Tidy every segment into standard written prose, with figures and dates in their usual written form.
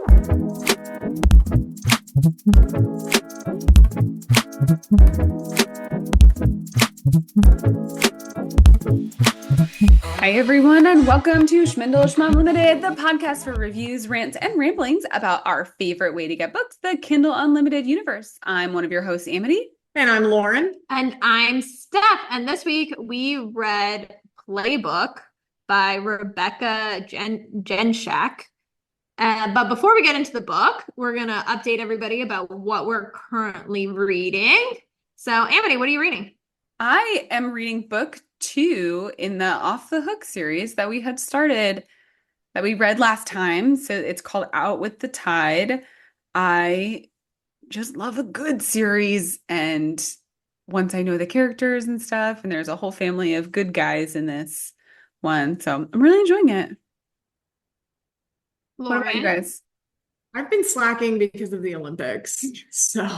Hi, everyone, and welcome to Schmindel Schmum Limited, the podcast for reviews, rants, and ramblings about our favorite way to get books, the Kindle Unlimited universe. I'm one of your hosts, Amity. And I'm Lauren. And I'm Steph. And this week we read Playbook by Rebecca Jenshak. But before we get into the book, we're going to update everybody about what we're currently reading. So, Amity, what are you reading? I am reading book 2 in the Off the Hook series that we had started, that we read last time. So it's called Out with the Tide. I just love a good series, and once I know the characters and stuff, and there's a whole family of good guys in this one, so I'm really enjoying it. Lauren? What about you guys? I've been slacking because of the Olympics, so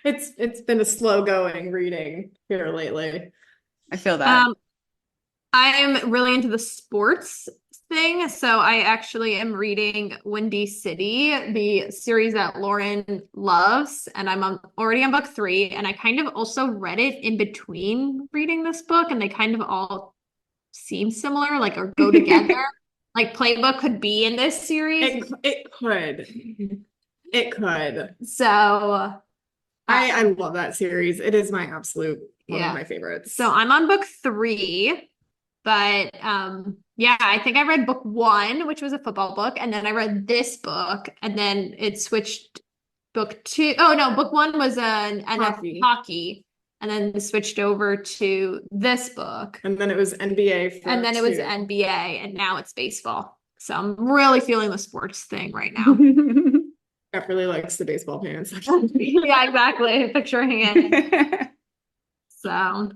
it's been a slow going reading here lately. I feel that. I'm really into the sports thing, so I actually am reading Windy City, the series that Lauren loves, and I'm already on book 3, and I kind of also read it in between reading this book, and they kind of all seem similar, like, or go together. Like, Playbook could be in this series. It could. It could. So I love that series. It is my absolute one of my favorites. So I'm on book 3, but I think I read book 1, which was a football book, and then I read this book, and then it switched book 2. Oh no, book 1 was an hockey, and then it switched over to this book. And then it was NBA. And then it was NBA, and now it's baseball. So I'm really feeling the sports thing right now. Steph really likes the baseball pants. Yeah, exactly. Picturing it. So, all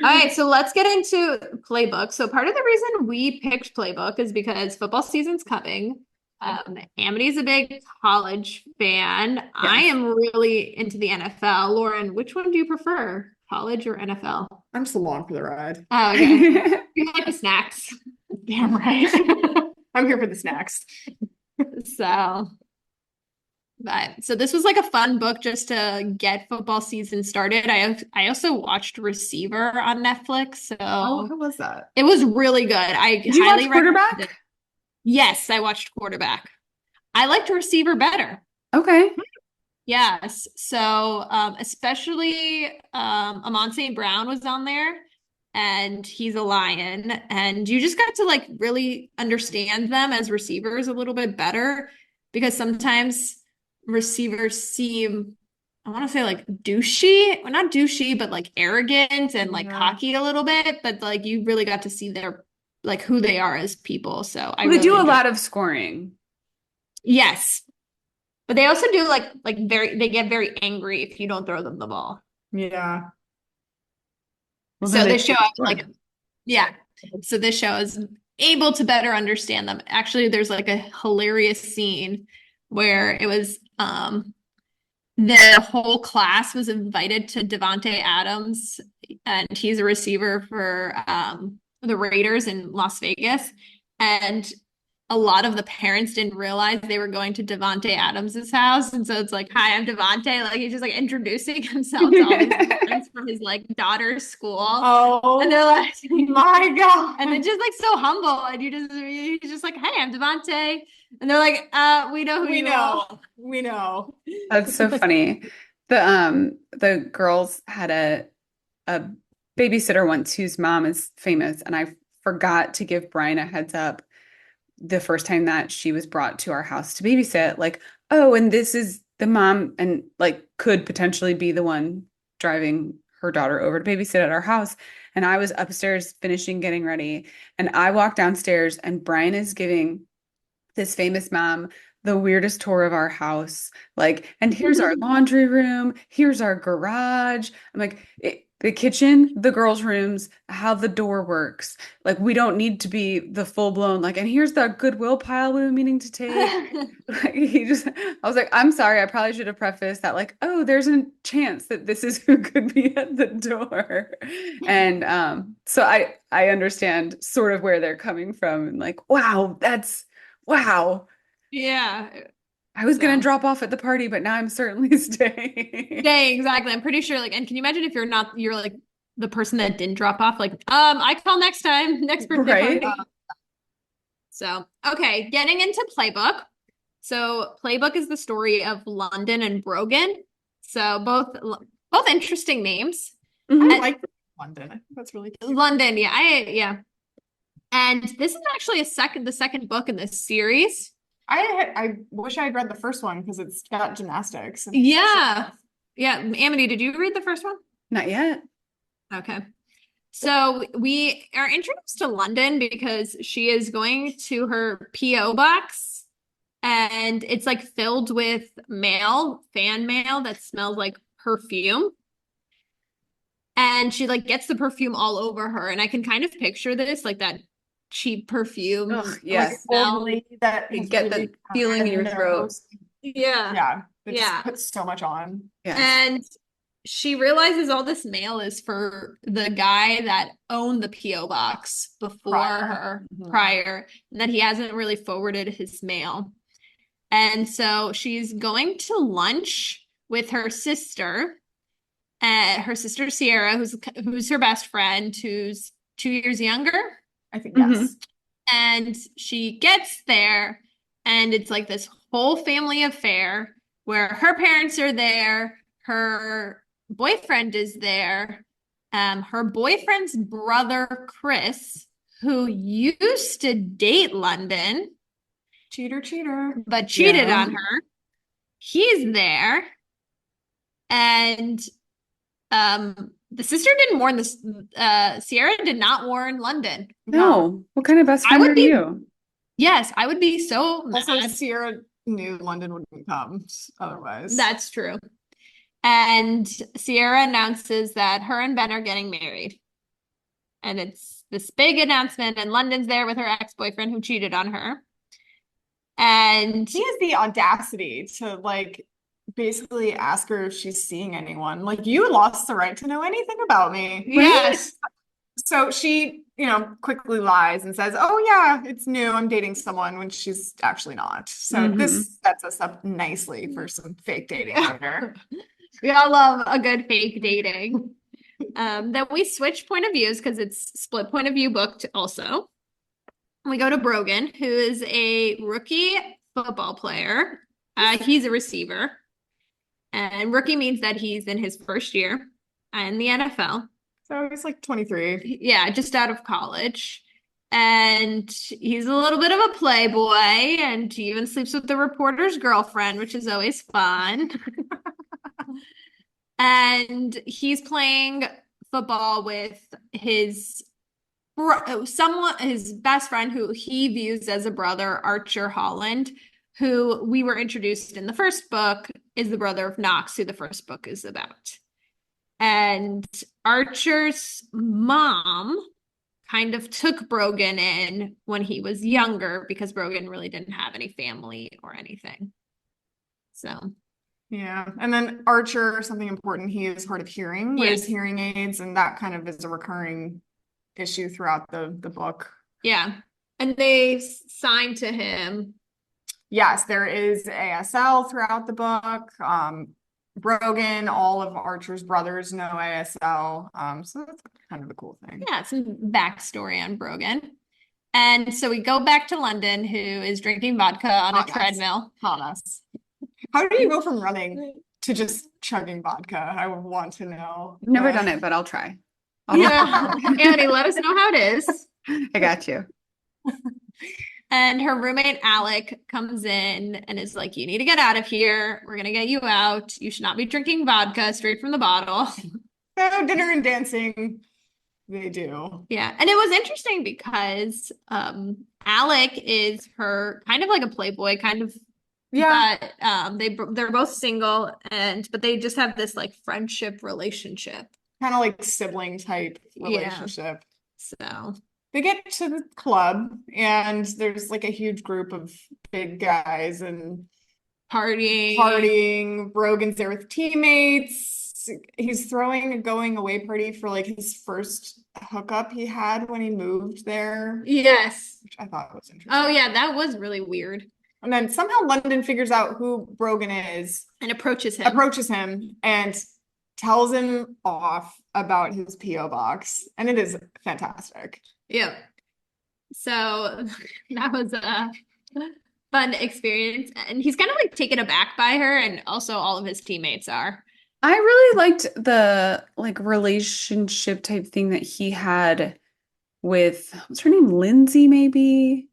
right, so let's get into Playbook. So part of the reason we picked Playbook is because football season's coming. Amity's a big college fan. Yes. I am really into the NFL. Lauren, which one do you prefer, college or NFL? I'm just along for the ride. Oh, okay. You like the snacks. Damn right. I'm here for the snacks. So this was like a fun book just to get football season started. I also watched Receiver on Netflix. So how was that? It was really good. Did you watch Quarterback? Yes, I watched Quarterback. I liked Receiver better. Okay. Yes. So especially Amon St. Brown was on there, and he's a Lion, and you just got to like really understand them as receivers a little bit better, because sometimes receivers seem, I want to say, like douchey, well, not douchey, but like arrogant and like cocky a little bit, but like you really got to see their, like, who they are as people. So they do a lot of scoring. Yes. But they also do they get very angry if you don't throw them the ball. Yeah. Well, so this show, so this show is able to better understand them. Actually, there's like a hilarious scene where it was the whole class was invited to Davante Adams, and he's a receiver for the Raiders in Las Vegas, and a lot of the parents didn't realize they were going to Davante Adams's house, and so it's like, "Hi, I'm Davante." Like, he's just like introducing himself to all these friends from his like daughter's school. Oh, and they're like, "My God!" And it's just like so humble, and you're just like, "Hey, I'm Davante," and they're like, "We know who you are." We know. That's so funny. The girls had a babysitter once whose mom is famous, and I forgot to give Brian a heads up the first time that she was brought to our house to babysit, like, oh, and this is the mom, and like could potentially be the one driving her daughter over to babysit at our house. And I was upstairs finishing getting ready, and I walked downstairs, and Brian is giving this famous mom the weirdest tour of our house. Like, and here's our laundry room, here's our garage. I'm like, the kitchen, the girls' rooms, how the door works. Like, we don't need to be the full blown, like, and here's the Goodwill pile we were meaning to take. Like, I was like, I'm sorry, I probably should have prefaced that, like, oh, there's a chance that this is who could be at the door. And so I understand sort of where they're coming from, and like, wow, that's Wow. Yeah. I was gonna So drop off at the party, but now I'm certainly staying. yeah, exactly. I'm pretty sure and can you imagine if you're like the person that didn't drop off? Like, I call next time, next birthday Right? party. So, okay, getting into Playbook. So, Playbook is the story of London and Brogan. So, both interesting names. I Mhm. like London. I think that's really cute. London, yeah. And this is actually the second book in this series. I wish I had read the first one because it's got gymnastics. Yeah. Yeah. Amity, did you read the first one? Not yet. Okay. So we are introduced to London because she is going to her PO box and it's like filled with fan mail that smells like perfume. And she like gets the perfume all over her. And I can kind of picture this, like that cheap perfume. Ugh, Like yes. old lady that You has get really the feeling in your throat. nose. Yeah. Yeah. It Yeah. just puts so much on. Yes. And she realizes all this mail is for the guy that owned the PO box before her prior, and that he hasn't really forwarded his mail. And so she's going to lunch with her sister Sierra, who's her best friend, who's 2 years younger. I think yes. And she gets there, and it's like this whole family affair where her parents are there, her boyfriend is there, her boyfriend's brother, Chris, who used to date London, Cheater. but cheated on her. He's there. And the sister didn't warn this. Sierra did not warn London. No. What kind of best friend are you? Yes, I would be so Also, mad. Sierra knew London wouldn't come otherwise. That's true. And Sierra announces that her and Ben are getting married. And it's this big announcement, and London's there with her ex-boyfriend who cheated on her. And he has the audacity to like basically ask her if she's seeing anyone. Like, you lost the right to know anything about me. yes. So she, quickly lies and says, "Oh yeah, it's new. I'm dating someone," when she's actually not. So this sets us up nicely for some fake dating later. We all love a good fake dating. Then we switch point of views because it's split point of view booked also. We go to Brogan, who is a rookie football player. He's a receiver. And rookie means that he's in his first year in the NFL. So he's like 23. Yeah, just out of college. And he's a little bit of a playboy, and he even sleeps with the reporter's girlfriend, which is always fun. And he's playing football with his best friend who he views as a brother, Archer Holland, who we were introduced in the first book is the brother of Knox, who the first book is about. And Archer's mom kind of took Brogan in when he was younger because Brogan really didn't have any family or anything. So yeah. And then Archer, something important, he is hard of hearing, wears hearing aids, and that kind of is a recurring issue throughout the book. Yeah. And they signed to him. Yes, there is ASL throughout the book. Brogan, all of Archer's brothers know ASL. So that's kind of a cool thing. Yeah, some backstory on Brogan. And so we go back to London, who is drinking vodka on a treadmill. Hot mess. How do you go from running to just chugging vodka? I would want to know. Never done it, but I'll try. Annie, let us know how it is. I got you. And her roommate, Alec, comes in and is like, "You need to get out of here. We're going to get you out. You should not be drinking vodka straight from the bottle." So dinner and dancing, they do. Yeah. And it was interesting because Alec is her kind of like a playboy, kind of. Yeah. But they're both single, but they just have this like friendship relationship. Kind of like sibling type relationship. So they get to the club and there's like a huge group of big guys and partying. Brogan's there with teammates. he's throwing a going away party for like his first hookup he had when he moved there, Yes. which I thought was interesting. Oh yeah, that was really weird. And then somehow London figures out who Brogan is And approaches him. And tells him off about his P.O. box. And it is fantastic. Yep. So that was a fun experience. And he's kind of like taken aback by her, and also all of his teammates are. I really liked the like relationship type thing that he had with, what's her name? Lindsay, maybe?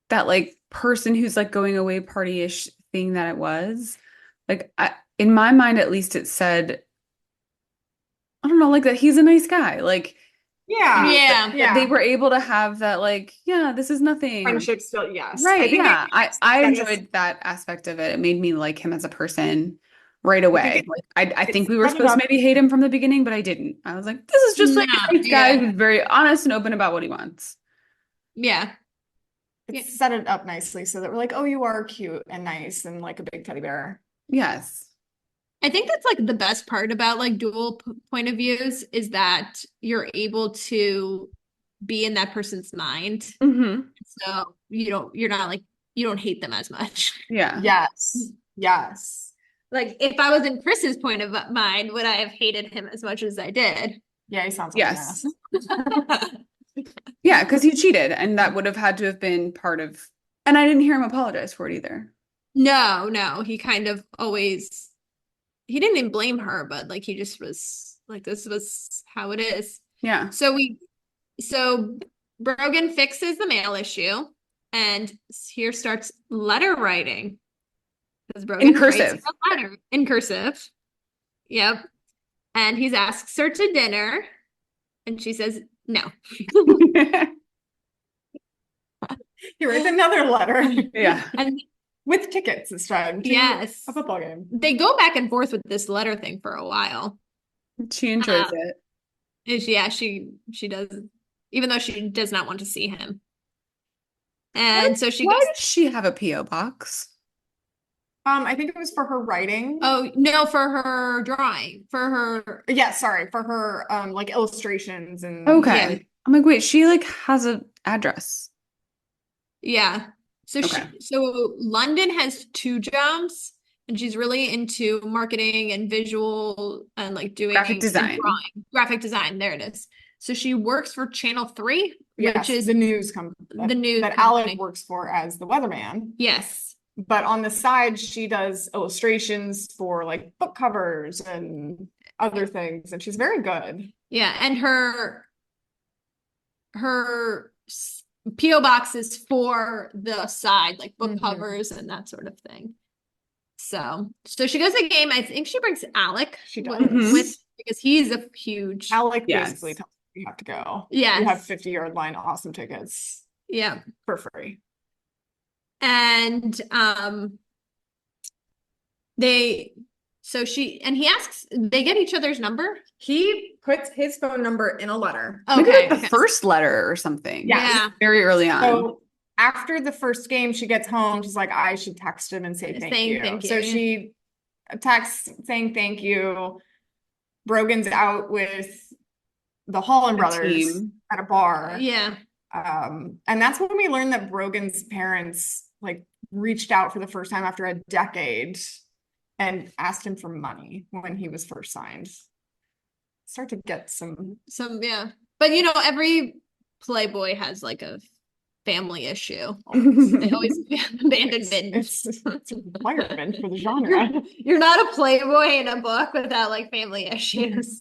That like person who's like going away party-ish thing that it was. Like in my mind, at least it said, I don't know, like that he's a nice guy. Like Yeah. they were able to have that, like, yeah, this is nothing. Friendship still, yes. Right, yeah. I that enjoyed that aspect of it. It made me like him as a person right away. Like I think we were supposed to maybe hate him from the beginning, but I didn't. I was like, this is just like a nice guy who's very honest and open about what he wants. Yeah. It set it up nicely so that we're like, oh, you are cute and nice and like a big teddy bear. Yes. I think that's like the best part about like dual point of views is that you're able to be in that person's mind. Mm-hmm. So you're not like, you don't hate them as much. Yeah. Yes. Like if I was in Chris's point of mind, would I have hated him as much as I did? Yeah, he sounds like an ass. Yeah, because he cheated, and that would have had to have been part of, and I didn't hear him apologize for it either. No, he kind of always, he didn't even blame her, but like he just was like, this was how it is. Yeah. So Brogan fixes the mail issue, and here starts letter writing. Because Brogan In cursive. writes a letter in cursive. Yep. And he asks her to dinner, and she says no. He writes another letter. Yeah. And with tickets instead. Yes. A football game. They go back and forth with this letter thing for a while. She enjoys it. Yeah, she does, even though she does not want to see him. And so she Why goes. does she have a P.O. box? I think it was for her writing. Oh no, for her drawing, for her. Yeah, sorry, for her like illustrations and. Okay. Yeah. I'm like, wait, she like has an address. Yeah. So so London has 2 jobs, and she's really into marketing and visual and like doing Graphic design. Graphic design. There it is. So she works for Channel 3, yes, which is the news company. The news that company. Alec works for as the weatherman. Yes. But on the side, she does illustrations for like book covers and other things, and she's very good. Yeah, and her PO box is for the side, like book covers and that sort of thing. So she goes to the game. I think she brings Alec. She does. with because he's a huge. Alec basically tells you have to go. Yeah, you have 50-yard line awesome tickets. Yeah, for free. And he asks, they get each other's number. He puts his phone number in a letter. Okay. Maybe like the first letter or something. Yeah. Very early on. So after the first game, she gets home. She's like, I should text him and say thank you. So she texts saying thank you. Brogan's out with the Holland brothers at a bar. Yeah. And that's when we learned that Brogan's parents like reached out for the first time after a decade and asked him for money when he was first signed. Start to get some yeah. But you know, every Playboy has like a family issue. They always abandonment. It's a requirement for the genre. You're not a Playboy in a book without like family issues.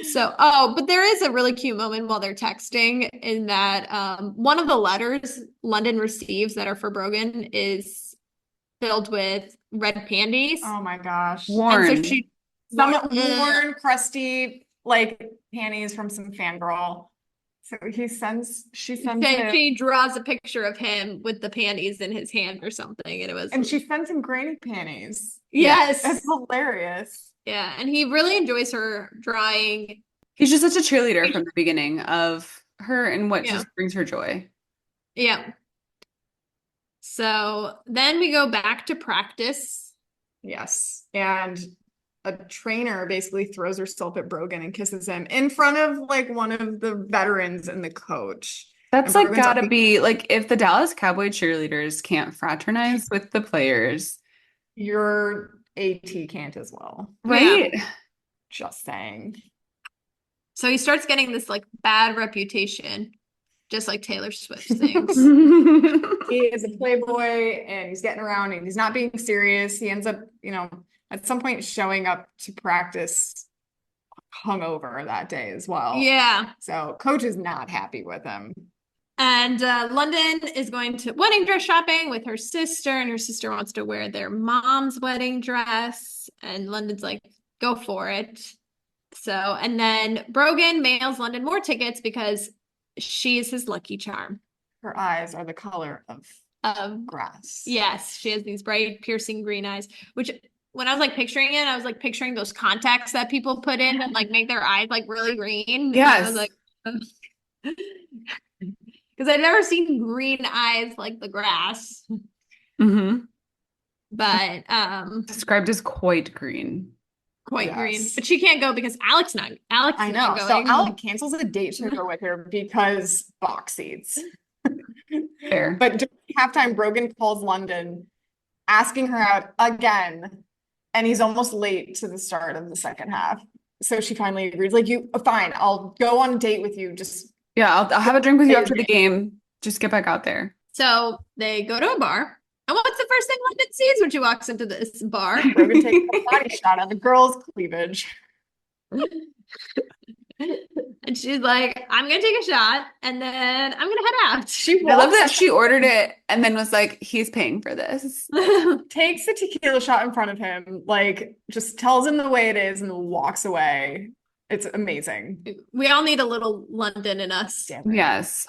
So, but there is a really cute moment while they're texting in that one of the letters London receives that are for Brogan is filled with red panties. Oh my gosh. Worn. So worn, crusty, like panties from some fangirl. So she draws a picture of him with the panties in his hand or something. And she sends him granny panties. Yes. That's hilarious. Yeah, and he really enjoys her drawing. He's just such a cheerleader from the beginning of her and what just brings her joy. Yeah. So then we go back to practice. Yes. And a trainer basically throws herself at Brogan and kisses him in front of like one of the veterans and the coach. That's And like gotta be like if the Dallas Cowboy cheerleaders can't fraternize with the players, your AT can't as well. right? Yeah. Just saying. So he starts getting this like bad reputation, just like Taylor Swift things. He is a playboy and he's getting around and he's not being serious. He ends up, at some point showing up to practice hungover that day as well. Yeah. So coach is not happy with him. And London is going to wedding dress shopping with her sister, and her sister wants to wear their mom's wedding dress. And London's like, go for it. So, and then Brogan mails London more tickets because she's his lucky charm. Her eyes are the color of grass. Yes, she has these bright, piercing green eyes, which when I was like picturing it, I was like picturing those contacts that people put in that like make their eyes like really green. Yes. And I was like, because I've never seen green eyes like the grass. Mm-hmm. But Described as quite green. Quite green. But she can't go because Alex I know. Not going. So Alex cancels a date to go with her because box seats. Fair. But during halftime, Brogan calls London, asking her out again, and he's almost late to the start of the second half. So she finally agrees, like, fine, I'll go on a date with you. Just I'll have a drink with you after the game. Just get back out there. So they go to a bar. And what's the first thing London sees when she walks into this bar? Brogan takes a body shot at the girl's cleavage. And she's like, I'm gonna take a shot and then I'm gonna head out. I love that she ordered it and then was like, he's paying for this. Takes a tequila shot in front of him, like just tells him the way it is and walks away. It's amazing. We all need a little London in us. Yes.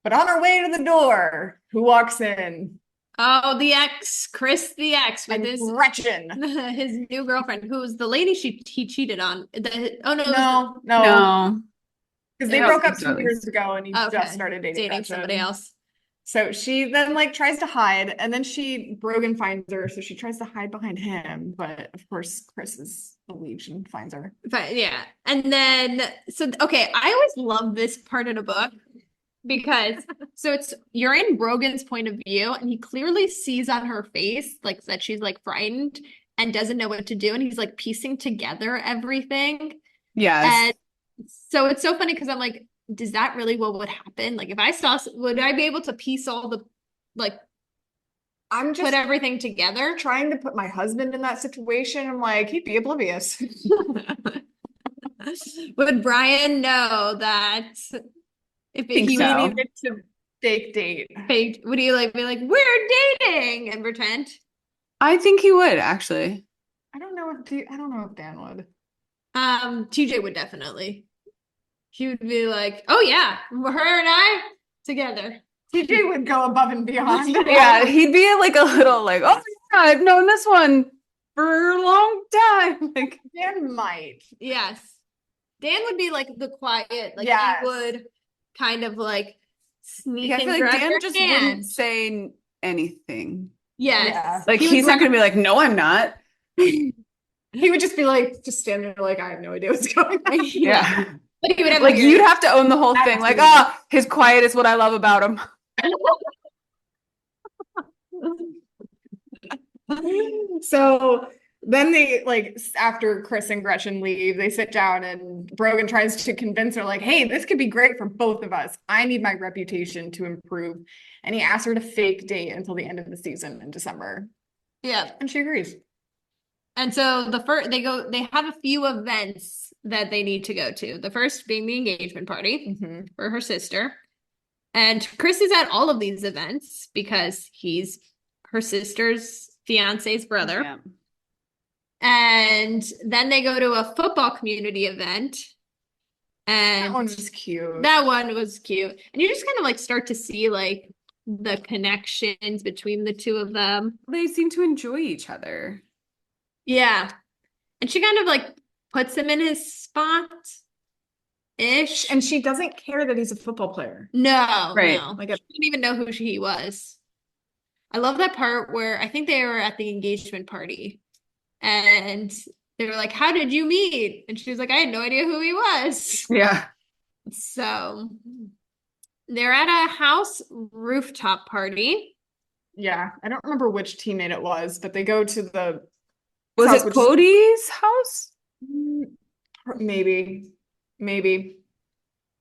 But on our way to the door, who walks in? Oh, the ex, Chris the ex with his Gretchen. His new girlfriend, who was the lady he cheated on. No. Because they broke up 2 years ago and he just started dating somebody else. So she then like tries to hide, and then Brogan finds her, so she tries to hide behind him, but of course Chris is the lead and finds her. But yeah. And then I always love this part of the book because you're in Brogan's point of view and he clearly sees on her face like that she's like frightened and doesn't know what to do, and he's like piecing together everything. Yes. And so it's so funny because I'm like, is that really what would happen? Like if I saw, would I be able to piece all the I'm just put everything together? Trying to put my husband in that situation. I'm like, he'd be oblivious. Would Brian know that if he needed to fake date? Would he like be like, we're dating and pretend? I think he would actually. I don't know if Dan would. TJ would definitely. He would be like, oh yeah, her and I together. TJ would go above and beyond. Yeah, he'd be like a little like, oh yeah, I've known this one for a long time. Like Dan might. Yes. Dan would be like the quiet, like yes. He would kind of like sneak I in. feel like Dan just wouldn't say anything. Yes. Yeah. Like he's not gonna be like, no, I'm not. He would just be like, just standing there like, I have no idea what's going on. Yeah. But he would have like you'd have to own the whole thing. Like, his quiet is what I love about him. So then they after Chris and Gretchen leave, they sit down and Brogan tries to convince her like, hey, this could be great for both of us. I need my reputation to improve. And he asks her to fake date until the end of the season in December. Yeah. And she agrees. And so they have a few events that they need to go to. The first being the engagement party for her sister. And Chris is at all of these events because he's her sister's fiance's brother. Yeah. And then they go to a football community event. And that one was cute. That one was cute. And you just kind of like start to see like the connections between the two of them. They seem to enjoy each other. Yeah. And she kind of like puts him in his spot ish. And she doesn't care that he's a football player. No. Right. No. Like, I didn't even know who he was. I love that part where I think they were at the engagement party and they were like, how did you meet? And she was like, I had no idea who he was. Yeah. So they're at a house rooftop party. Yeah, I don't remember which teammate it was, but they go to the Was house, it Cody's house? maybe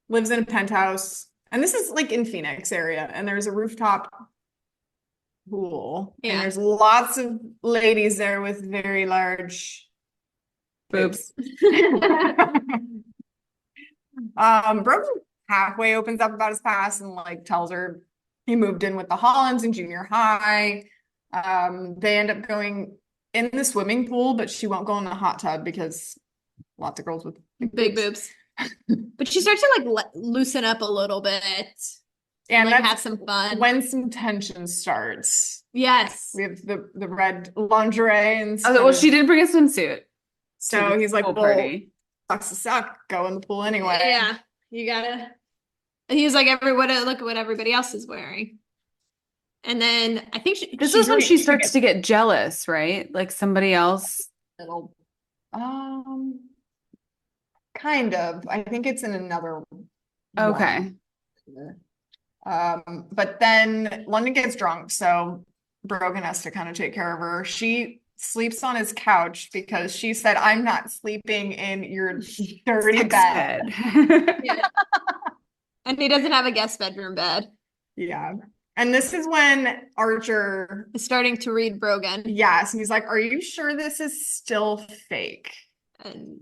lives in a penthouse. And this is like in Phoenix area, and there's a rooftop pool. Yeah. And there's lots of ladies there with very large Boobs. Brogan halfway opens up about his past and like tells her he moved in with the Hollands in junior high. They end up going in the swimming pool, but she won't go in the hot tub because lots of girls with big boobs. But she starts to like loosen up a little bit and like have some fun when some tension starts. Yes, we have the red lingerie and well, she did bring a swimsuit, so he's like, well, sucks to suck, go in the pool anyway. Yeah, you gotta. He was like, look at what everybody else is wearing. And then I think this is when she starts to get jealous, right? Like somebody else. Kind of. I think it's in another okay one. But then London gets drunk, so Brogan has to kind of take care of her. She sleeps on his couch because she said, I'm not sleeping in your dirty bed. Yeah. And he doesn't have a guest bedroom bed. Yeah. And this is when Archer is starting to read Brogan. Yes. And he's like, are you sure this is still fake? And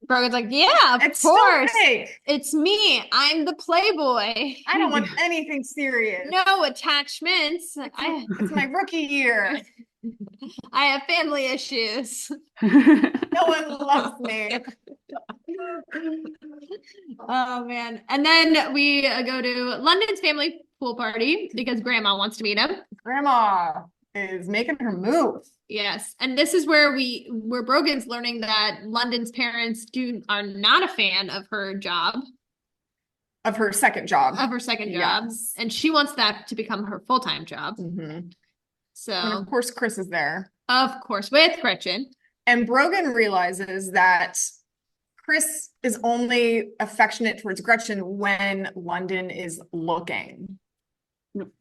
Brogan's like, yeah, of course. It's me. I'm the Playboy. I don't want anything serious. No attachments. It's my rookie year. I have family issues. No one loves me. Oh, man. And then we go to London's family pool party because Grandma wants to meet him. Grandma is making her move. Yes. And this is where Brogan's learning that London's parents are not a fan of her job. Of her second job. Yes. And she wants that to become her full-time job. Mm-hmm. So, and of course, Chris is there. Of course, with Gretchen. And Brogan realizes that Chris is only affectionate towards Gretchen when London is looking.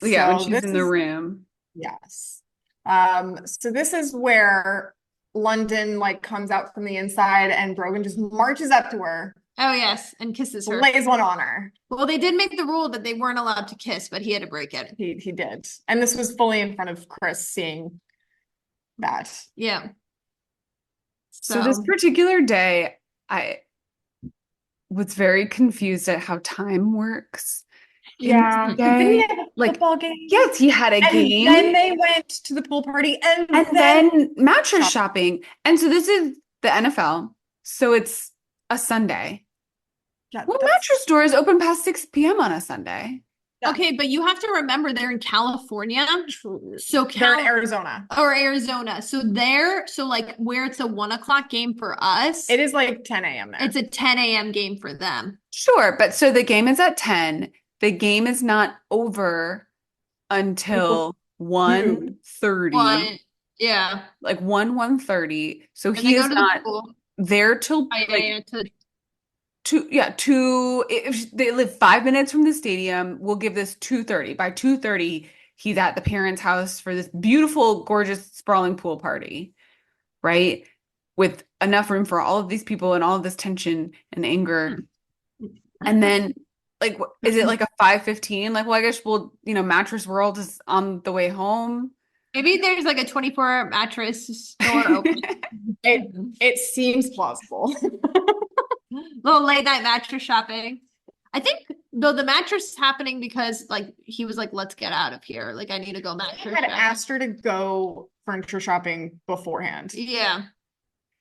Yeah, when she's in the room. Yes. So this is where London like comes out from the inside and Brogan just marches up to her. Oh, yes. And kisses her. Lays one on her. Well, they did make the rule that they weren't allowed to kiss, but he had to break it. He did. And this was fully in front of Chris seeing that. Yeah. So this particular day, I was very confused at how time works. Yeah. Day. He have a football game? Yes, he had a game. And then they went to the pool party and then mattress shopping. And so this is the NFL. So it's a Sunday. Yeah, well, mattress stores open past 6 p.m. on a Sunday. Yeah. Okay, but you have to remember they're in California. True. So they're in Arizona. Or Arizona. So like where it's a 1 o'clock game for us. It is like 10 a.m. there. It's a 10 a.m. game for them. Sure. But so the game is at 10. The game is not over until 1:30. Yeah. Like 1:30. So he is not there till if they live 5 minutes from the stadium. We'll give this 2:30. By 2:30, he's at the parents' house for this beautiful, gorgeous, sprawling pool party, right? With enough room for all of these people and all of this tension and anger. And then, like, is it like a 5:15? Like, well, I guess Mattress World is on the way home. Maybe there's like a 24-hour mattress store open. It seems plausible. Little late night mattress shopping. I think though the mattress is happening because like he was like, let's get out of here. Like I need to go mattress. I had asked her to go furniture shopping beforehand. Yeah.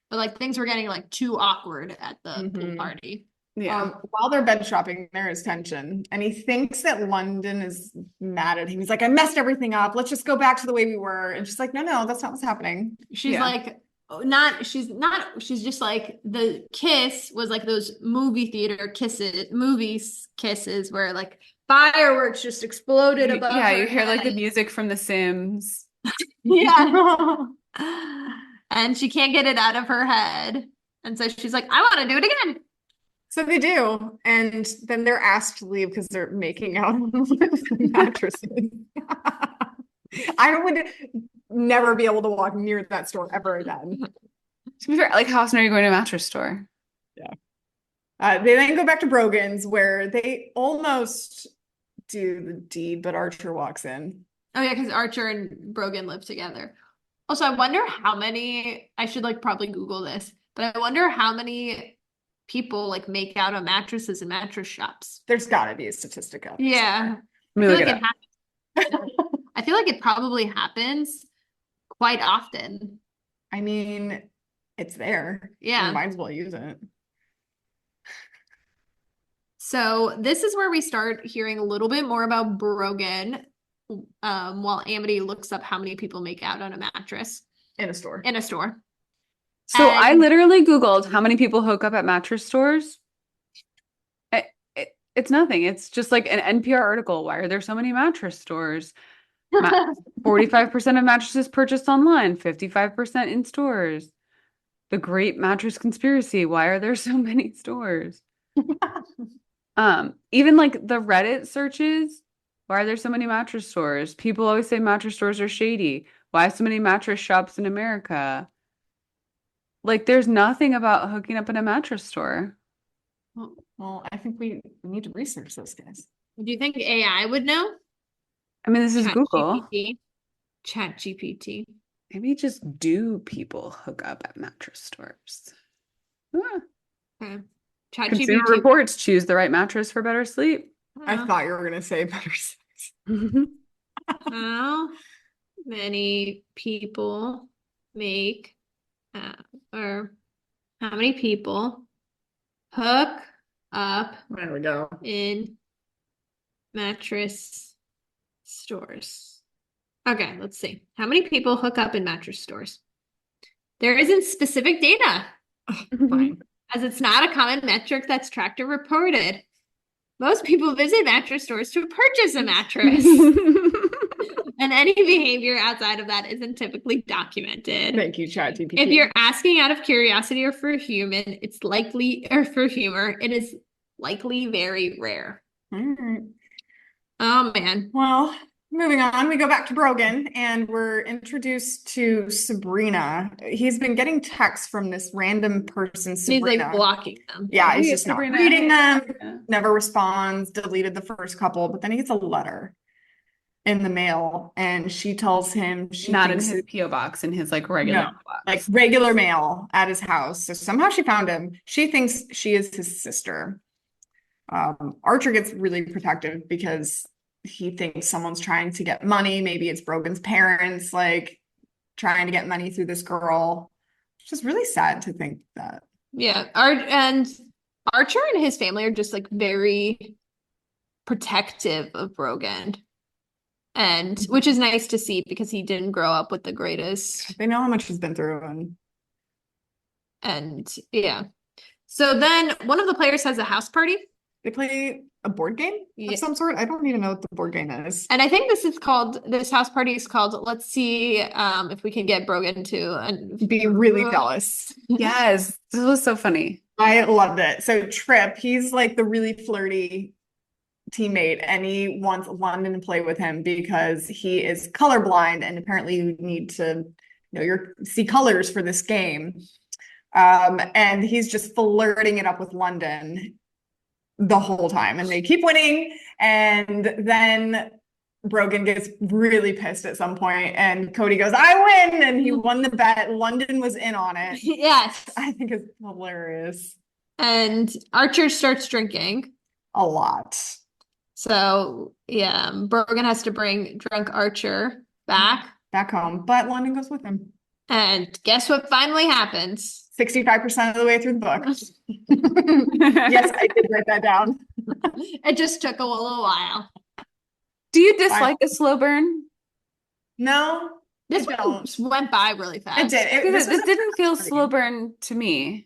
But like things were getting like too awkward at the pool party. Yeah. While they're bed shopping, there is tension. And he thinks that London is mad at him. He's like, I messed everything up. Let's just go back to the way we were. And she's like, no, that's not what's happening. She's like, she's just like the kiss was like those movie theater kisses where like fireworks just exploded above her you hear head. like the music from The Sims. Yeah. And she can't get it out of her head. And so she's like, I want to do it again. So they do. And then they're asked to leave because they're making out with mattresses. I would never be able to walk near that store ever again. To be fair, like how often are you going to a mattress store? Yeah. They then go back to Brogan's where they almost do the deed, but Archer walks in. Oh yeah, because Archer and Brogan live together. Also, I wonder how many, I should like probably Google this, but I wonder how many people like make out on mattresses in mattress shops. There's gotta be a statistic out there. Yeah. I feel like it happens. I feel like it probably happens quite often. I mean, it's there. Yeah. You might as well use it. So this is where we start hearing a little bit more about Brogan, while Amity looks up how many people make out on a mattress. In a store. In a store. So I literally Googled how many people hook up at mattress stores. It's nothing. It's just like an NPR article. Why are there so many mattress stores? 45% of mattresses purchased online, 55% in stores. The Great Mattress Conspiracy. Why are there so many stores? Even like the Reddit searches. Why are there so many mattress stores? People always say mattress stores are shady. Why so many mattress shops in America? Like, there's nothing about hooking up in a mattress store. Well, I think we need to research those guys. Do you think AI would know? I mean, this is Google. ChatGPT. Maybe just do people hook up at mattress stores? Okay. Consumer Reports, choose the right mattress for better sleep. I thought you were going to say better sex. How many people make or how many people hook up there we go in mattress stores? Okay, let's see. How many people hook up in mattress stores? There isn't specific data. Fine. As it's not a common metric that's tracked or reported. Most people visit mattress stores to purchase a mattress. And any behavior outside of that isn't typically documented. Thank you, ChatGPT. If you're asking out of curiosity or for humor, it is likely very rare. All right. Oh man. Well, moving on, we go back to Brogan and we're introduced to Sabrina. He's been getting texts from this random person, Sabrina. He's like blocking them. Yeah, he's just not reading them, never responds, deleted the first couple, but then he gets a letter in the mail and she tells him she not in his PO box, in his like regular box. Like regular mail at his house. So somehow she found him. She thinks she is his sister. Archer gets really protective because he thinks someone's trying to get money. Maybe it's Brogan's parents, like trying to get money through this girl. It's just really sad to think that. Yeah. And Archer and his family are just like very protective of Brogan. And which is nice to see because he didn't grow up with the greatest. They know how much he's been through. And yeah. So then one of the players has a house party. They play a board game of some sort. I don't even know what the board game is. And I think this house party is called, let's see if we can get Brogan to be really jealous. Yes. This was so funny. I loved it. So Trip, he's like the really flirty teammate and he wants London to play with him because he is colorblind and apparently you need to see colors for this game. And he's just flirting it up with London the whole time and they keep winning. And then Brogan gets really pissed at some point and Cody goes, I win. And he won the bet. London was in on it. Yes. I think it's hilarious. And Archer starts drinking. A lot. So yeah, Brogan has to bring drunk Archer back home, but London goes with him. And guess what finally happens? 65% of the way through the book. Yes, I did write that down. It just took a little while. Do you dislike a slow burn? No. This one went by really fast. It did. This didn't feel slow burn to me.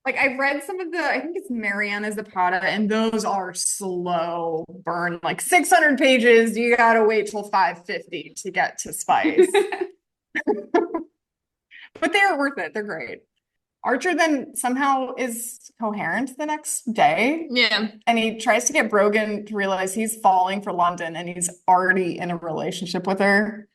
Like I've read some of I think it's Mariana Zapata, and those are slow burn, like 600 pages. You gotta wait till 550 to get to Spice. But they're worth it. They're great. Archer then somehow is coherent the next day. Yeah. And he tries to get Brogan to realize he's falling for London and he's already in a relationship with her.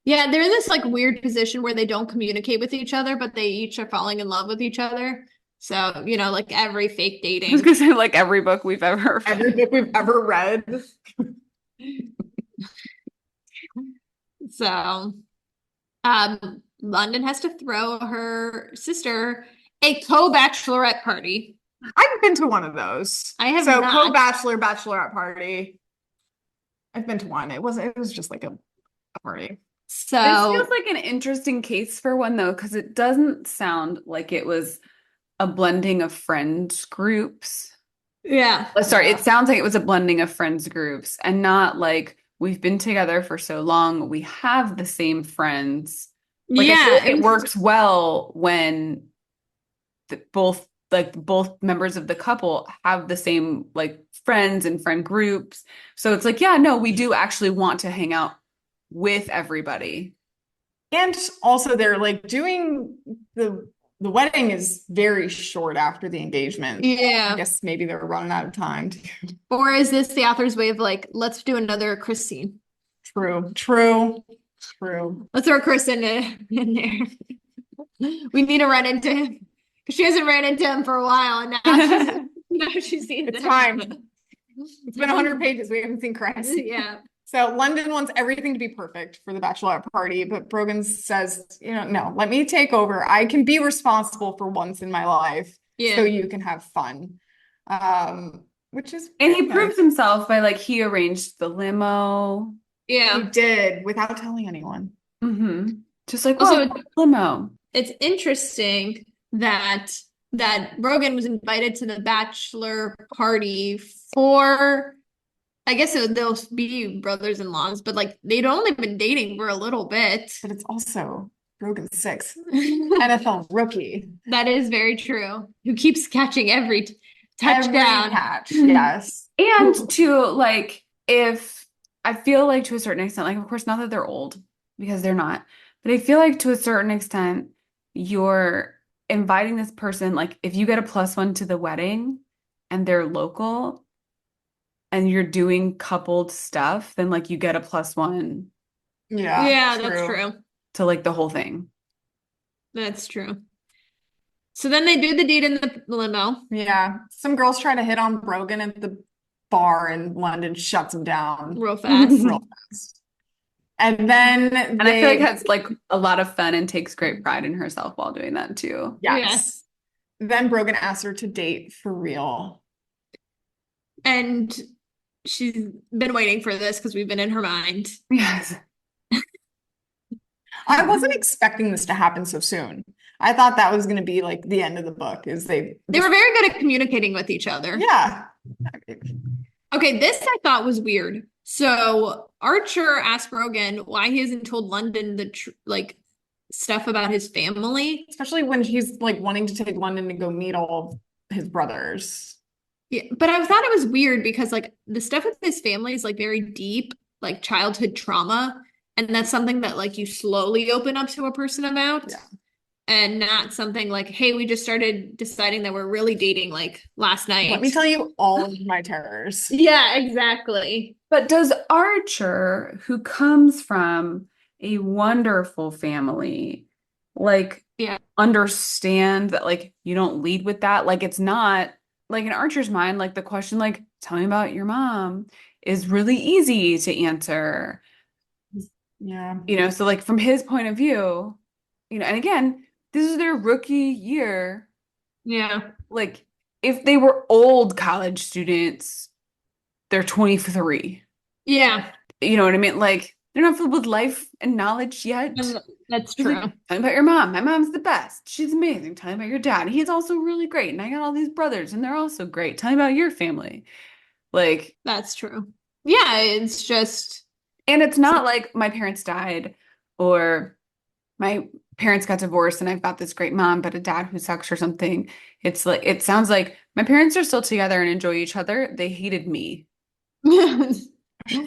Yeah, they're in this like weird position where they don't communicate with each other, but they each are falling in love with each other. So, like every fake dating. I was gonna say like every book we've ever read. So, London has to throw her sister a co-bachelorette party. I've been to one of those. I have not. Co-bachelor, bachelorette party. I've been to one. It was just like a party. So this feels like an interesting case for one though, because it doesn't sound like it was a blending of friends groups. Yeah. Sorry, it sounds like it was a blending of friends groups and not like we've been together for so long, we have the same friends. Like, I feel like it works well when both members of the couple have the same like friends and friend groups. So it's like, yeah, no, we do actually want to hang out with everybody. And also they're like doing the wedding is very short after the engagement. Yeah. I guess maybe they're running out of time. Or is this the author's way of like, let's do another Chris scene? True. Let's throw Chris in there. We need to run into him because she hasn't ran into him for a while, and now she's seen it's time. It's been 100 pages. We haven't seen Chris. Yeah. So London wants everything to be perfect for the bachelorette party, but Brogan says, no, let me take over. I can be responsible for once in my life, so you can have fun. Which is and he proves himself by like he arranged the limo. Yeah, he did without telling anyone. Mm-hmm. Just like limo. It's interesting that Brogan was invited to the bachelor party for. I guess they'll be brothers-in-laws, but like they'd only been dating for a little bit. But it's also Brogan 6, NFL rookie. That is very true. Who keeps catching every touchdown. Catch, yes. And to like, if I feel like to a certain extent, like of course not that they're old because they're not, but I feel like to a certain extent you're inviting this person, like if you get a +1 to the wedding and they're local and you're doing coupled stuff, then like you get a +1. Yeah, that's true. To like the whole thing. That's true. So then they do the deed in the limo. Yeah. Some girls try to hit on Brogan at the bar and London shuts them down. Real fast. And then I feel like that's like a lot of fun and takes great pride in herself while doing that too. Yes. Then Brogan asks her to date for real. And she's been waiting for this because we've been in her mind. Yes. I wasn't expecting this to happen so soon. I thought that was going to be like the end of the book. Is they were very good at communicating with each other. Yeah. Okay, this I thought was weird. So Archer asked Brogan why he hasn't told London the stuff about his family, especially when he's like wanting to take London to go meet all of his brothers. Yeah, but I thought it was weird because like the stuff with his family is like very deep, like childhood trauma, and that's something that like you slowly open up to a person about. Yeah. And not something like, hey, we just started deciding that we're really dating like last night. Let me tell you all of my terrors. Yeah, exactly. But does Archer, who comes from a wonderful family, like understand that like you don't lead with that? Like it's not like in Archer's mind, like the question like, tell me about your mom is really easy to answer. Yeah. So like from his point of view, and again, this is their rookie year. Yeah. Like if they were old college students, they're 23. Yeah. You know what I mean? Like they're not filled with life and knowledge yet. That's true. Like, tell me about your mom. My mom's the best. She's amazing. Tell me about your dad. He's also really great. And I got all these brothers and they're also great. Tell me about your family. Like that's true. Yeah, it's just. And it's not like my parents died or my parents got divorced and I've got this great mom, but a dad who sucks or something. It's like, it sounds like my parents are still together and enjoy each other. They hated me.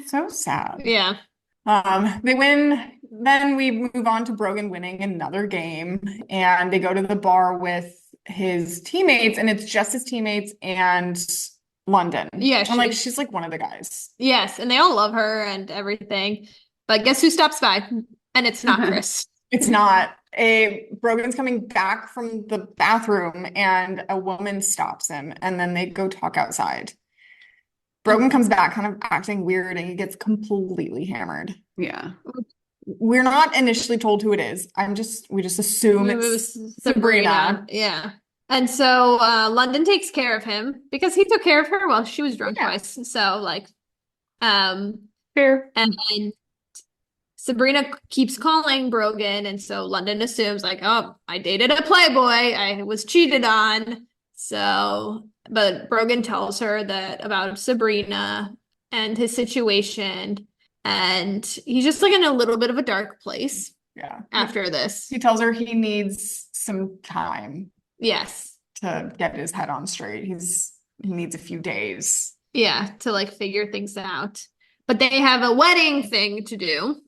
So sad. Yeah. They win then we move on to Brogan winning another game, and they go to the bar with his teammates, and it's just his teammates and London. Yeah, she's like one of the guys. Yes, and they all love her and everything. But guess who stops by? And it's not Chris. It's not. Brogan's coming back from the bathroom, and a woman stops him, and then they go talk outside. Brogan comes back kind of acting weird, and he gets completely hammered. Yeah. We're not initially told who it is. We just assume it's Sabrina. Yeah. And so London takes care of him because he took care of her while she was drunk twice. So like fair. And Sabrina keeps calling Brogan, and so London assumes like, oh, I dated a Playboy, I was cheated on. So but Brogan tells her that about Sabrina and his situation. And he's just like in a little bit of a dark place. Yeah. After this, he tells her he needs some time. Yes. To get his head on straight. He needs a few days. Yeah, to like figure things out. But they have a wedding thing to do,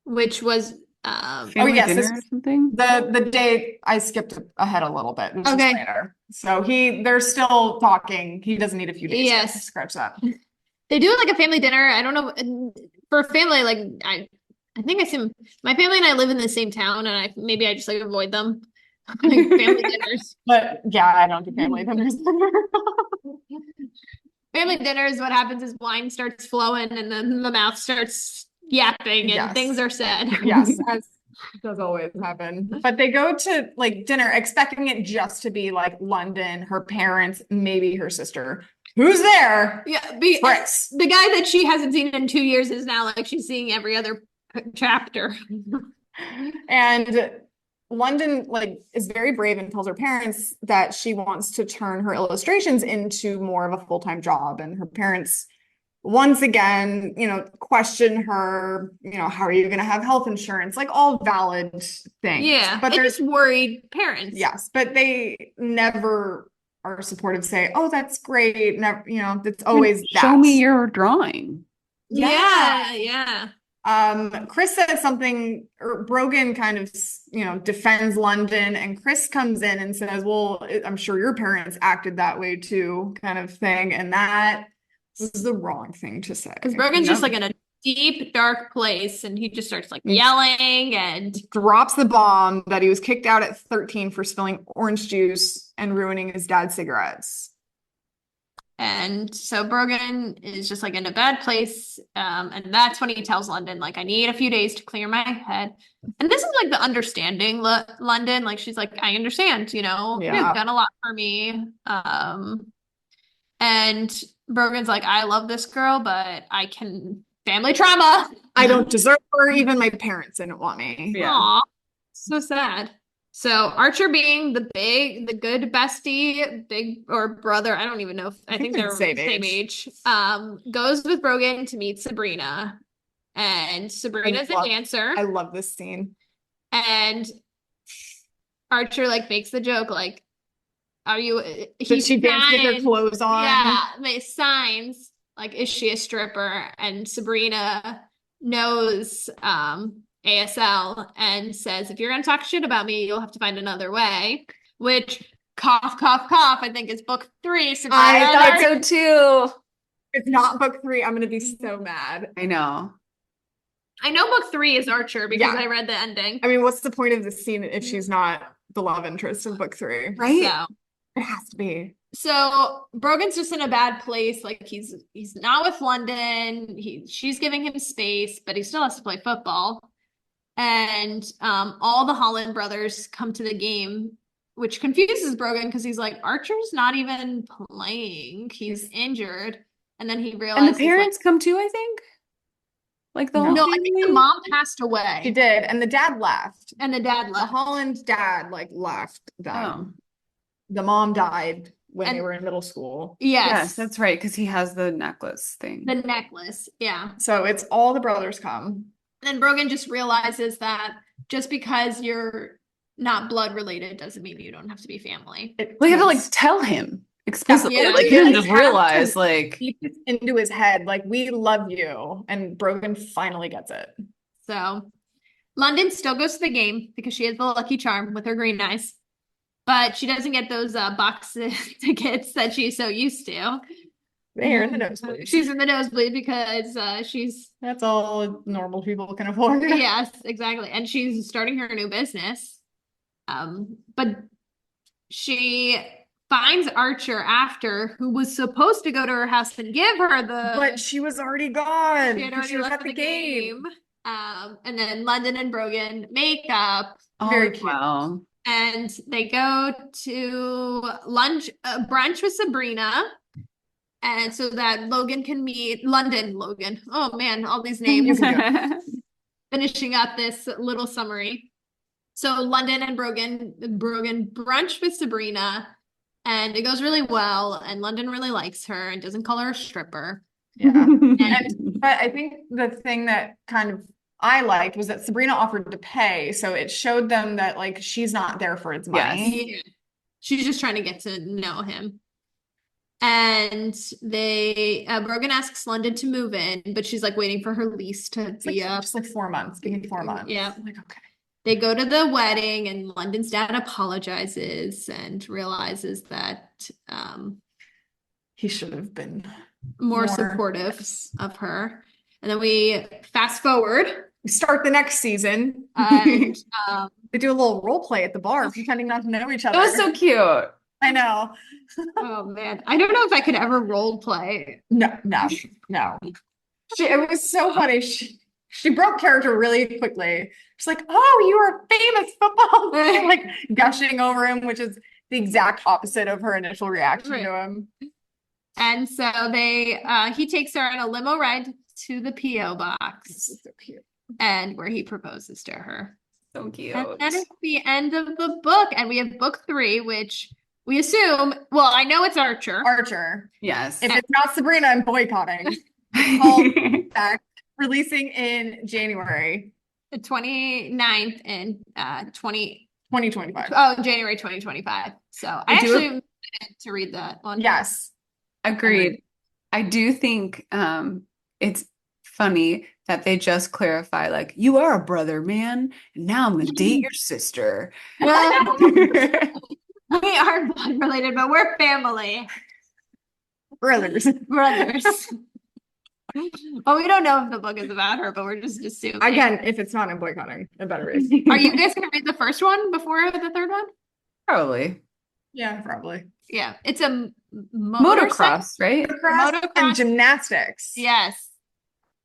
which was dinner or something. The day I skipped ahead a little bit. Okay. Later. So they're still talking. He doesn't need a few days. Yes. To scratch that. They do like a family dinner. I don't know, for family, like I think I see my family and I live in the same town, and maybe I just like avoid them. Like family dinners. But yeah, I don't do family dinners. Family dinners, what happens is wine starts flowing, and then the mouth starts yapping, and things are said. Yes, as does always happen. But they go to like dinner expecting it just to be like London, her parents, maybe her sister. Who's there? Yeah, Chris. The guy that she hasn't seen in 2 years is now like she's seeing every other chapter. And London like is very brave and tells her parents that she wants to turn her illustrations into more of a full-time job. And her parents once again, question her, how are you going to have health insurance? Like all valid things. Yeah, but they're just worried parents. Yes, but they never are supportive, say, oh, that's great. Never, it's always that. Show me your drawing. Yeah. Chris says something, or Brogan kind of, defends London, and Chris comes in and says, well, I'm sure your parents acted that way too, kind of thing. And that was the wrong thing to say. Because Brogan's just like in a deep, dark place, and he just starts like yelling and drops the bomb that he was kicked out at 13 for spilling orange juice and ruining his dad's cigarettes. And so Brogan is just like in a bad place. And that's when he tells London, like, I need a few days to clear my head. And this is like the understanding London. Like, she's like, I understand, you've done a lot for me. And Brogan's like, I love this girl, but I can family trauma. I don't deserve her. Even my parents didn't want me. Yeah. Aww, so sad. So Archer, being the good bestie, big or brother, I don't even know. I think they're same age. Goes with Brogan to meet Sabrina, and Sabrina's a dancer. I love this scene. And Archer like makes the joke like, "Are you?" Did she dance with her clothes on? Yeah, makes signs like, "Is she a stripper?" And Sabrina knows ASL and says, if you're going to talk shit about me, you'll have to find another way, which cough, cough, cough, I think is book 3. I thought so too. It's not book 3. I'm going to be so mad. I know book 3 is Archer because I read the ending. I mean, what's the point of this scene if she's not the love interest of book 3? Right? So, it has to be. So Brogan's just in a bad place. Like he's not with London. She's giving him space, but he still has to play football. And all the Holland brothers come to the game, which confuses Brogan because he's like, Archer's not even playing. He's injured. And then he realizes. And the parents come too, I think? Like the whole No, I think the mom passed away. She did. And the dad left. The Holland dad left them. Oh. The mom died when they were in middle school. Yes, that's right. Because he has the necklace thing. The necklace. Yeah. So it's all the brothers come. And Brogan just realizes that just because you're not blood related doesn't mean you don't have to be family. We have to tell him explicitly. Yeah. He didn't just realize keep it into his head, we love you. And Brogan finally gets it. So London still goes to the game because she has the lucky charm with her green eyes, but she doesn't get those box tickets that she's so used to. They're in the nosebleed. She's in the nosebleed because that's all normal people can afford. Yes, exactly. And she's starting her new business. But she finds Archer after, who was supposed to go to her house and give her but she was already gone. She had already left the game. And then London and Brogan make up. Very cute. Wow. And they go to brunch with Sabrina. And so that Logan can meet Logan. Oh man, all these names. Finishing up this little summary. So London and Brogan brunch with Sabrina, and it goes really well. And London really likes her and doesn't call her a stripper. Yeah. But I think the thing that kind of I liked was that Sabrina offered to pay, so it showed them that like she's not there for his money. Yes. She's just trying to get to know him. And Brogan asks London to move in, but she's like waiting for her lease to be up. Just like 4 months, give me 4 months. Yeah. I'm like, okay. They go to the wedding, and London's dad apologizes and realizes that he should have been more supportive of her. And then we fast forward. We start the next season. And they do a little role play at the bar, pretending not to know each other. It was so cute. I know. Oh man, I don't know if I could ever role play. No. It was so funny. She broke character really quickly. She's like, "Oh, you are a famous football player," like gushing over him, which is the exact opposite of her initial reaction to him. And so he takes her on a limo ride to the P.O. box. This is so cute. And where he proposes to her. So cute. And that is the end of the book. And we have book 3, which we assume, well, I know it's Archer. Yes. If it's not Sabrina, I'm boycotting. Back, releasing in January. The 29th in 2025. Oh, January 2025. So I actually wanted to read that one. Yes. Agreed. I do think it's funny that they just clarify, like, you are a brother, man, and now I'm going to date your sister. Well, we are blood related, but we're family. Brothers. Well, we don't know if the book is about her, but we're just assuming. Again, if it's not, I'm boycotting. It better is. Are you guys going to read the first one before the third one? Probably. Yeah, probably. Yeah, it's a motocross, right? Motocross and gymnastics. Yes,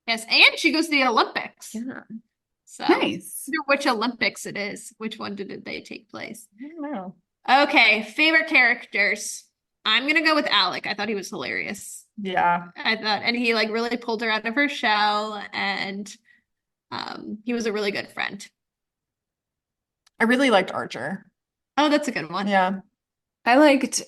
and she goes to the Olympics. Yeah. So nice. I wonder which Olympics it is. Which one did they take place? I don't know. Okay, favorite characters. I'm gonna go with Alec. I thought he was hilarious. Yeah, I thought, and he like really pulled her out of her shell, and he was a really good friend. I really liked Archer. Oh, that's a good one. Yeah. I liked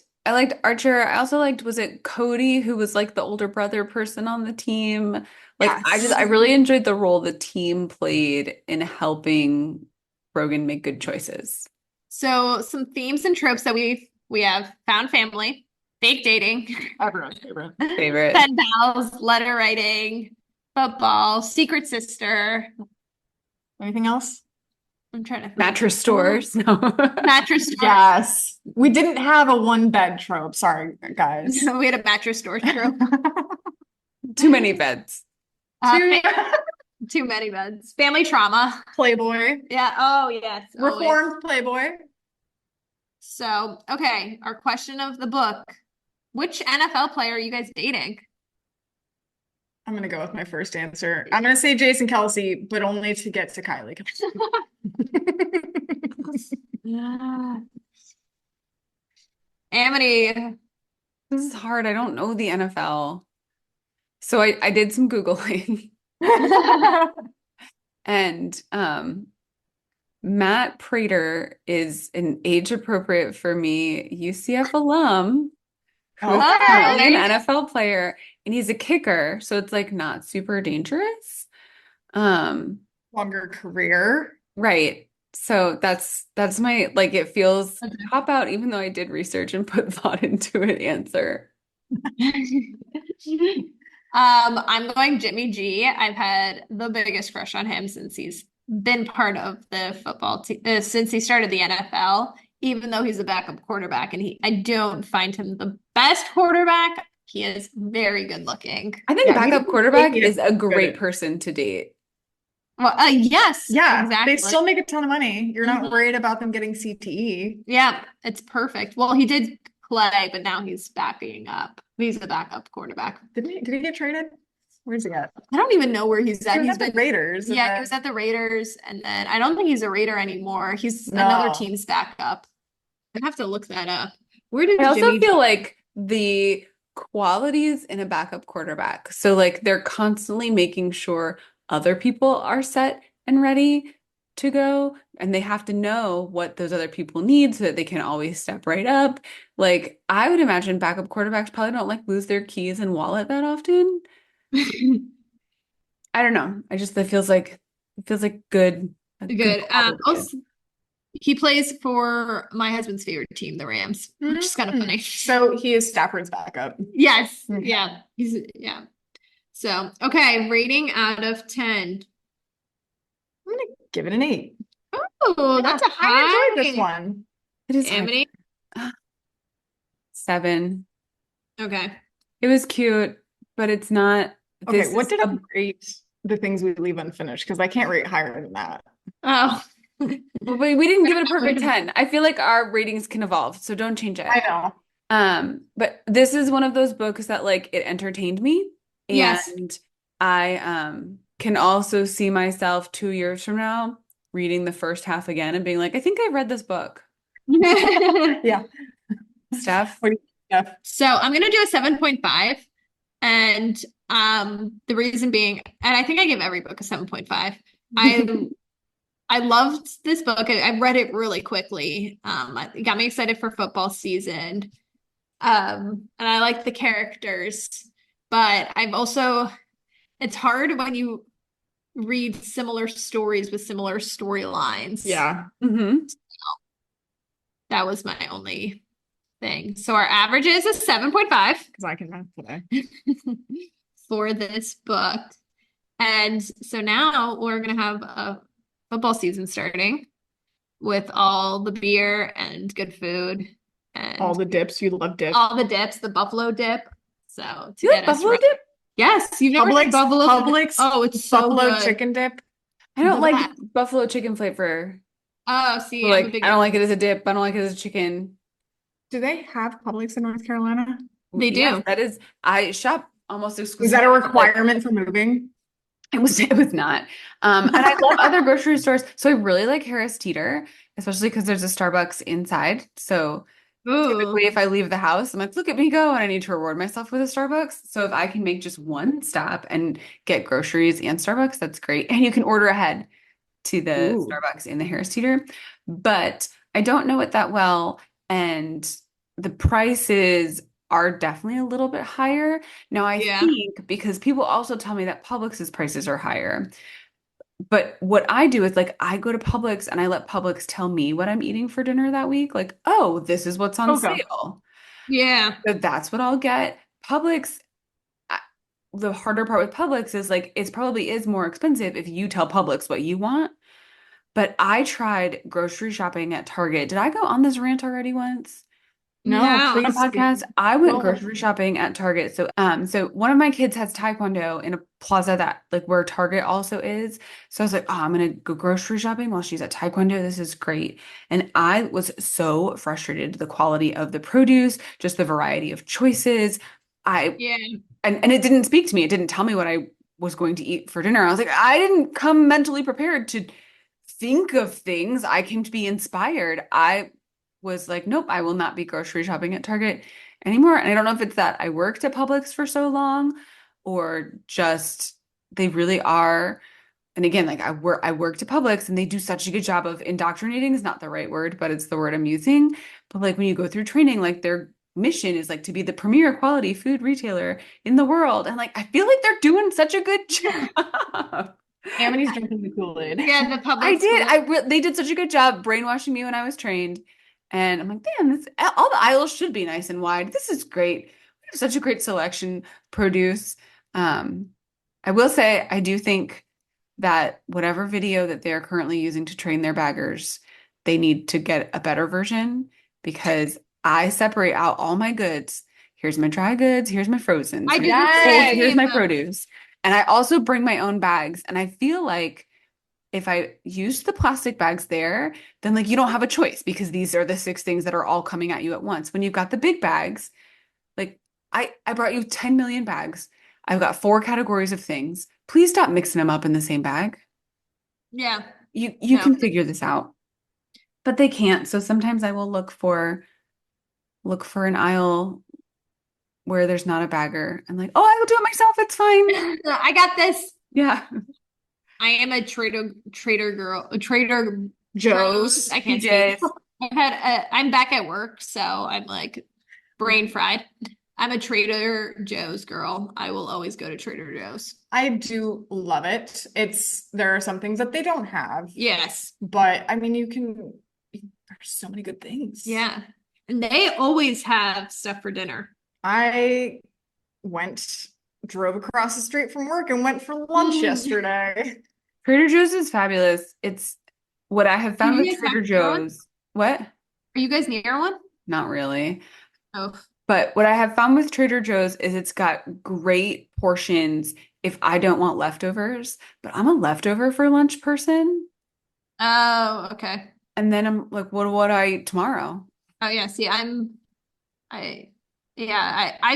Archer. I also liked, was it Cody, who was like the older brother person on the team? Like, yes. I really enjoyed the role the team played in helping Brogan make good choices. So some themes and tropes that we have: found family, fake dating, everyone's favorite, pen pals, letter writing, football, secret sister. Anything else? I'm trying to think. Mattress stores. No. Mattress stores. Yes. We didn't have a one bed trope. Sorry, guys. We had a mattress store trope. Too many beds. Too many beds. Family trauma. Playboy. Yeah. Oh, yes. Reformed Playboy. So, okay. Our question of the book. Which NFL player are you guys dating? I'm going to go with my first answer. I'm going to say Jason Kelce, but only to get to Kylie. Amity. This is hard. I don't know the NFL. So I did some Googling. And Matt Prater is an age appropriate for me UCF alum who's currently an NFL player, and he's a kicker, so it's like not super dangerous. Longer career. Right. So that's my, like, it feels pop out, even though I did research and put thought into it answer. I'm going Jimmy G. I've had the biggest crush on him since he's been part of the football team, since he started the NFL, even though he's a backup quarterback. And I don't find him the best quarterback. He is very good looking. I think backup quarterback is a great person to date. Well, yes. Yeah, exactly. They still make a ton of money. You're not worried about them getting CTE. Yeah, it's perfect. Well, he did play, but now he's backing up. He's a backup quarterback. Did he get traded? Where's he at? I don't even know where he's at. He's at the Raiders. Yeah, he was at the Raiders, and then I don't think he's a Raider anymore. He's another team's backup. I have to look that up. Where did I also feel like the qualities in a backup quarterback. So like they're constantly making sure other people are set and ready to go, and they have to know what those other people need so that they can always step right up. Like I would imagine backup quarterbacks probably don't like lose their keys and wallet that often. I don't know. It feels like good. Good. Also, he plays for my husband's favorite team, the Rams, which is kind of funny. So he is Stafford's backup. Yes. Yeah. So, okay, rating out of 10. I'm gonna give it an 8. Oh, that's a high. I enjoyed this one. It is Amity? 7. Okay. It was cute, but it's not. Okay, what did I rate the things we leave unfinished? Because I can't rate higher than that. Oh. But we didn't give it a perfect 10. I feel like our ratings can evolve, so don't change it. I know. But this is one of those books that like it entertained me. And I can also see myself 2 years from now reading the first half again and being like, I think I read this book. Yeah. Steph? So I'm gonna do a 7.5. And the reason being, and I think I give every book a 7.5. I loved this book. I read it really quickly. It got me excited for football season. And I like the characters, but it's hard when you read similar stories with similar storylines. Yeah. So that was my only thing. So our average is a 7.5. Because I can math today. For this book. And so now we're going to have a football season starting with all the beer and good food and all the dips. You love dips. All the dips, the buffalo dip. So do you like buffalo dip? Yes, you've never had buffalo. Publix. Oh, it's so buffalo good. Chicken dip. I don't like buffalo chicken flavor. Oh, see, like I don't like it as a dip. I don't like it as a chicken. Do they have Publix in North Carolina? They do. Yes, that is. I shop almost exclusively. Is that a requirement for moving? It was not. And I love other grocery stores. So I really like Harris Teeter, especially because there's a Starbucks inside. So typically if I leave the house, I'm like, look at me go, and I need to reward myself with a Starbucks. So if I can make just one stop and get groceries and Starbucks, that's great. And you can order ahead to the Starbucks in the Harris Teeter. But I don't know it that well. And the prices are definitely a little bit higher. Now, I think because people also tell me that Publix's prices are higher. But what I do is like I go to Publix and I let Publix tell me what I'm eating for dinner that week. Like, oh, this is what's on sale. Yeah. So that's what I'll get. Publix, the harder part with Publix is like it probably is more expensive if you tell Publix what you want. But I tried grocery shopping at Target. Did I go on this rant already once? No, please. Podcast. I went grocery shopping at Target. So, so one of my kids has Taekwondo in a plaza that like where Target also is. So I was like, oh, I'm gonna go grocery shopping while she's at Taekwondo. This is great. And I was so frustrated. The quality of the produce, just the variety of choices. And it didn't speak to me. It didn't tell me what I was going to eat for dinner. I was like, I didn't come mentally prepared to think of things. I came to be inspired. I was like, nope, I will not be grocery shopping at Target anymore. And I don't know if it's that I worked at Publix for so long or just they really are. And again, like I worked at Publix and they do such a good job of indoctrinating is not the right word, but it's the word I'm using. But like when you go through training, like their mission is like to be the premier quality food retailer in the world. And like, I feel like they're doing such a good job. Amity's drinking the Kool-Aid. Yeah, the Publix. I did. They did such a good job brainwashing me when I was trained. And I'm like, damn, all the aisles should be nice and wide. This is great. We have such a great selection produce. Um, I will say I do think that whatever video that they are currently using to train their baggers, they need to get a better version because I separate out all my goods. Here's my dry goods, here's my frozen, I here's do my the vegetables, here's same. my produce. And I also bring my own bags. And I feel like if I use the plastic bags there, then like you don't have a choice because these are the 6 things that are all coming at you at once. When you've got the big bags, like I brought you 10 million bags. I've got 4 categories of things. Please stop mixing them up in the same bag. Yeah. You can figure this out. But they can't. So sometimes I will look for an aisle where there's not a bagger and like, oh, I will do it myself. It's fine. I got this. Yeah. I am a Trader Joe's. I can't PJs. speak. I'm back at work, so I'm like brain fried. I'm a Trader Joe's girl. I will always go to Trader Joe's. I do love it. There are some things that they don't have. Yes. But I mean, there's so many good things. Yeah. And they always have stuff for dinner. I drove across the street from work and went for lunch yesterday. Trader Joe's is fabulous. It's what I have found with Trader Joe's. What? Are you guys near one? Not really. Oh. But what I have found with Trader Joe's is it's got great portions if I don't want leftovers, but I'm a leftover for lunch person. Oh, okay. And then I'm like, what do I eat tomorrow? Oh yeah, see, I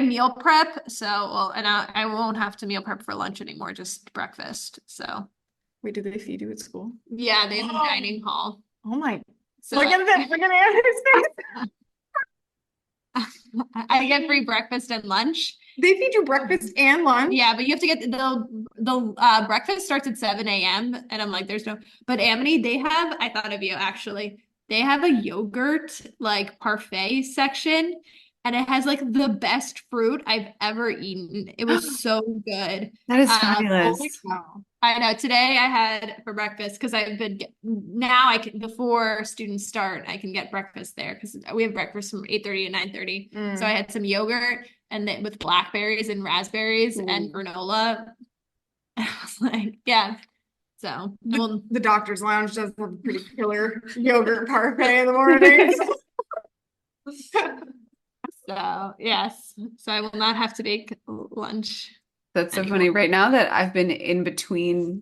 meal prep, so and I won't have to meal prep for lunch anymore, just breakfast. So wait, do they feed you at school? Yeah, they have a dining hall. Oh my, so look at this, look at Anna's face. I get free breakfast and lunch. They feed you breakfast and lunch? Yeah, but you have to get the breakfast starts at 7 a.m. and I'm like, there's no, but Amity, I thought of you actually. They have a yogurt like parfait section and it has like the best fruit I've ever eaten. It was so good. That is fabulous. I know. Today I had for breakfast because I can before students start I can get breakfast there because we have breakfast from 8:30 to 9:30. So I had some yogurt and then with blackberries and raspberries and granola. I was like, yeah. So the doctor's lounge does have a pretty killer yogurt parfait in the morning. So yes. So I will not have to make lunch. That's so funny. Right now that I've been in between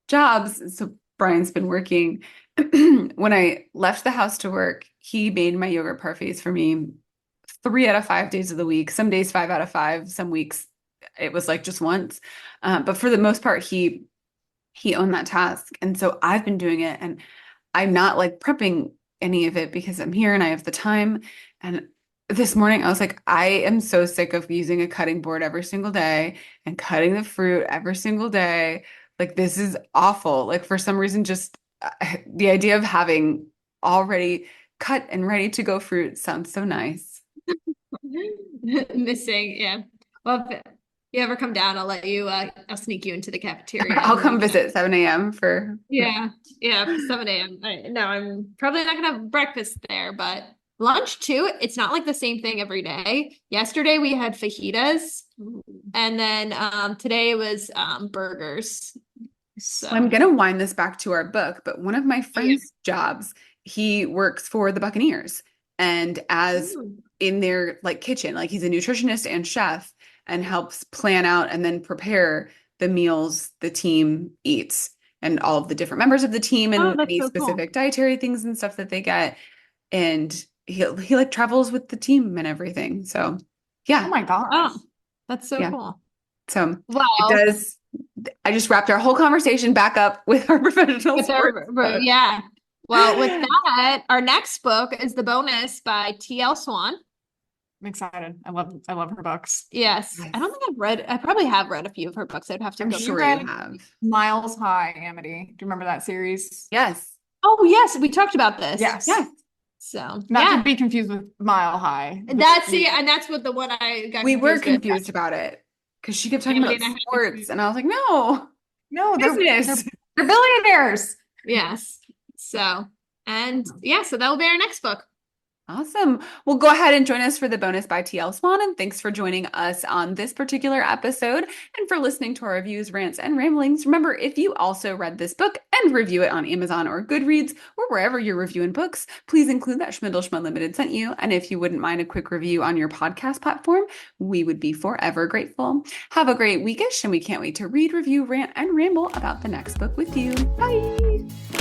jobs, so Brian's been working. When I left the house to work, he made my yogurt parfaits for me 3 out of 5 days of the week. Some days 5 out of 5. Some weeks it was like just once. But for the most part, he owned that task. And so I've been doing it and I'm not like prepping any of it because I'm here and I have the time. And this morning I was like, I am so sick of using a cutting board every single day and cutting the fruit every single day. Like this is awful. Like for some reason, just the idea of having already cut and ready to go fruit sounds so nice. Missing, yeah. Well, if you ever come down, I'll sneak you into the cafeteria. I'll come visit 7 a.m. for. Yeah, 7 a.m. No, I'm probably not gonna have breakfast there, but lunch too. It's not like the same thing every day. Yesterday we had fajitas, and then today was burgers. So I'm gonna wind this back to our book, but one of my friend's jobs, he works for the Buccaneers, and in their like kitchen, like he's a nutritionist and chef, and helps plan out and then prepare the meals the team eats and all of the different members of the team and any specific dietary things and stuff that they get. And he like travels with the team and everything. So yeah. Oh my gosh. Oh, that's so cool. So I just wrapped our whole conversation back up with our professional sports. Yeah. Well, with that, our next book is The Bonus by T.L. Swan. I'm excited. I love her books. Yes. I don't think I probably have read a few of her books. I'd have to go sure you have. Miles High, Amity. Do you remember that series? Yes. Oh, yes. We talked about this. Yes. So not to be confused with Mile High. And that's what the one I got. We were confused about it because she kept talking about sports, and I was like, no, they're billionaires. Yes. So that will be our next book. Awesome. Well, go ahead and join us for the bonus by TL Swan. And thanks for joining us on this particular episode and for listening to our reviews, rants, and ramblings. Remember, if you also read this book and review it on Amazon or Goodreads or wherever you're reviewing books, please include that Schmindel Schmud Limited sent you. And if you wouldn't mind a quick review on your podcast platform, we would be forever grateful. Have a great weekish, and we can't wait to read, review, rant, and ramble about the next book with you. Bye.